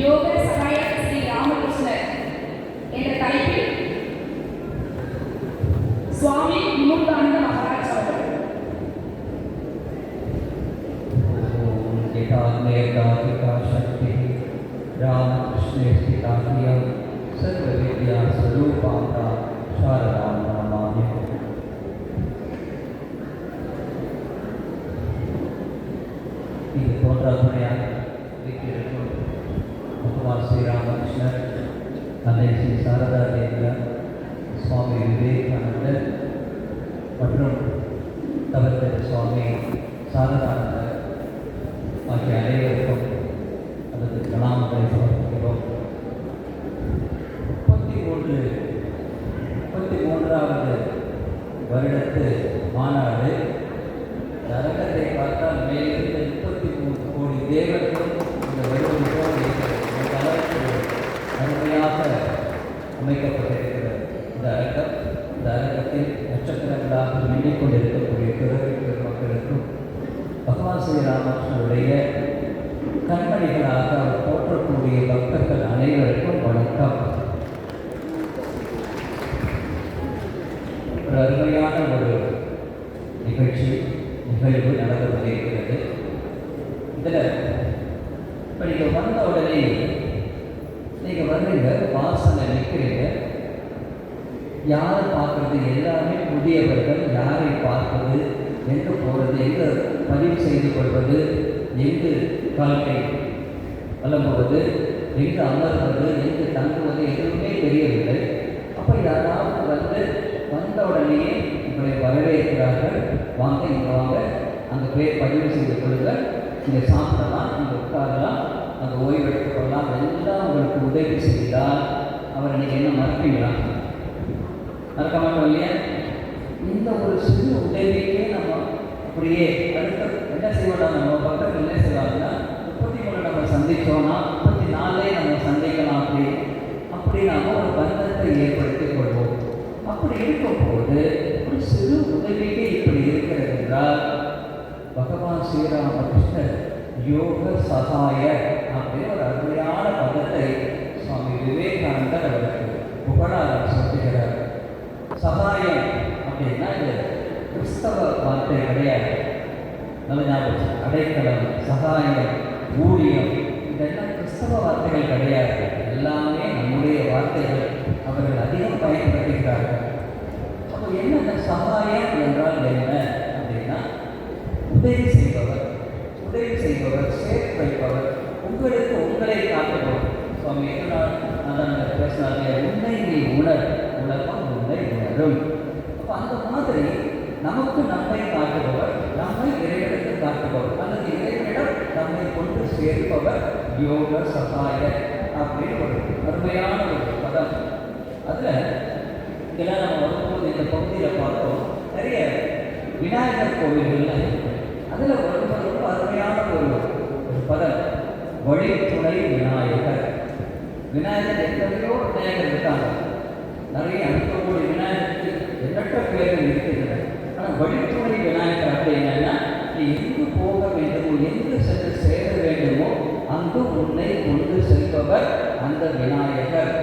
யோக சகாய ஸ்ரீ ராமகிருஷ்ணர் என்ற தலைப்பில் சுவாமி விமுக்தானந்த மகாராஜ் அவர்கள் शक्ति रामकृष्ण स्थिता सर्वविद्या स्वरूपांता शारदा नमामि। இது போன்ற துணையாக வீட்டிலிருக்கும் பகவான் ஸ்ரீராமகிருஷ்ணர், அன்னை ஸ்ரீ சாரதா தேவியார், சுவாமி விவேகானந்தர் மற்றும் தவத்திர சுவாமி சாரதானந்தர் ஆகிய அனைவருக்கும் அல்லது கலாமங்களை சமர்ப்பிக்கிறோம். 33வது வருடத்து மாநாடு நரகத்தை பார்த்தால் மேலிருந்து 33 கோடி தேவர்களும் இந்த வருடம் போல் இந்த அளவுக்கு அருமையாக அமைக்கப்பட்டிருக்கிறது. இந்த அரங்கத்தில் நட்சத்திரங்களாக எண்ணிக்கொண்டிருக்கக்கூடிய துறவி பெருமக்களுக்கும் பகவான் ஸ்ரீராமகிருஷ்ணருடைய கண்மணிகளாக அவர் போற்றக்கூடிய பக்தர்கள் அனைவருக்கும் வணக்கம். ஒரு அருமையான ஒரு நிகழ்வு நடந்து கொண்டிருக்கிறது. இதில் இப்போ நீங்கள் வந்த உடனே நீங்கள் வர்றீங்க, வாசனை நிற்கிறீங்க, யாரை பார்க்குறது, எல்லாமே புதியவர்கள். யாரை பார்ப்பது, எங்கே போகிறது, எங்கே பதிவு செய்து கொள்வது, எங்கு காலத்தை வளம்புவது, எங்கு அமர்வது, எங்கு தங்குவது எதுவுமே தெரியவில்லை. அப்போ யாராவது வந்த உடனேயே உங்களை வரவேற்கிறார்கள். வாங்க, இங்கே வாங்க, அங்கே போய் பதிவு செய்து கொள்ளுங்கள், இங்கே சாப்பிடலாம், இங்கே உட்காரலாம், அங்கே ஓய்வு எடுத்துக்கொள்ளலாம், எல்லாம் உங்களுக்கு உதவி செய்தால் அவரை நீங்கள் என்ன மறப்பீங்களா? மறக்க மாட்டோம் இல்லையா? இந்த ஒரு சிறு உதவிக்கே நம்ம அப்படியே அடுத்த என்ன செய்வோம், நம்ம பக்கத்தில் என்ன செய்வாங்கன்னா 33 நம்ம சந்தித்தோம்னா 34 நம்ம சந்திக்கலாம். அப்படி நாம் ஒரு பந்தத்தை ஏற்படுத்திக் கொள்வோம். அப்படி இருக்கும்போது ஒரு சிறு உதவிக்கே இப்படி இருக்கிறது என்றால் பகவான் ஸ்ரீராமகிருஷ்ணர் யோக சகாய அப்படின்னு ஒரு அருமையான பதத்தை சுவாமி விவேகானந்தர் அவருக்கு புகழாரம் சொல்லுகிறார். சகாயம் அப்படின்னா இது கிறிஸ்தவ வார்த்தை கிடையாது. நல்ல ஞாபகம், அடைக்கலம், சகாயம், ஊழியம், இதெல்லாம் கிறிஸ்தவ வார்த்தைகள் கிடையாது. எல்லாமே நம்முடைய வார்த்தைகள். அவர்கள் அதிகம் பயன்படுத்துகிறார்கள். அப்போ என்ன சகாயம் என்றால் என்ன அப்படின்னா உதவி செய்பவர், சேர்த்து வைப்பவர், உங்களுக்கு உங்களை காட்டுபவர். சுவாமி எங்களால் பேசினாங்க, உன்னை நீ உணர், உலகம் உன்னை உணரும். அப்போ அந்த மாதிரி நமக்கு நம்மை காட்டுபவர், நம்மை இறைவனுக்கு காட்டுபவர், அல்லது இறைவனிடம் நம்மை கொண்டு சேர்ப்பவர் யோக சகாய அப்படின்னு ஒரு அருமையான ஒரு பதம். அதில் இதெல்லாம் நம்ம வரும்போது இந்த பகுதியில் பார்த்தோம், நிறைய விநாயகர் கோவில்கள்லாம் இருக்குது. அதில் ரொம்ப அருமையான ஒரு பதம், வழித்துணை விநாயகர். விநாயகர் எத்தனையோ விநாயகர் இருக்காங்க, நிறைய அனுப்பக்கூடிய விநாயகருக்கு எண்ணற்ற பேர்கள் இருக்கின்றன. ஆனால் வழித்துணை விநாயகர் அப்படின்னா நீ எங்கு போக வேண்டுமோ, எங்கு சென்று சேர வேண்டுமோ அங்கு உன்னை கொண்டு செல்பவர் அந்த விநாயகர்.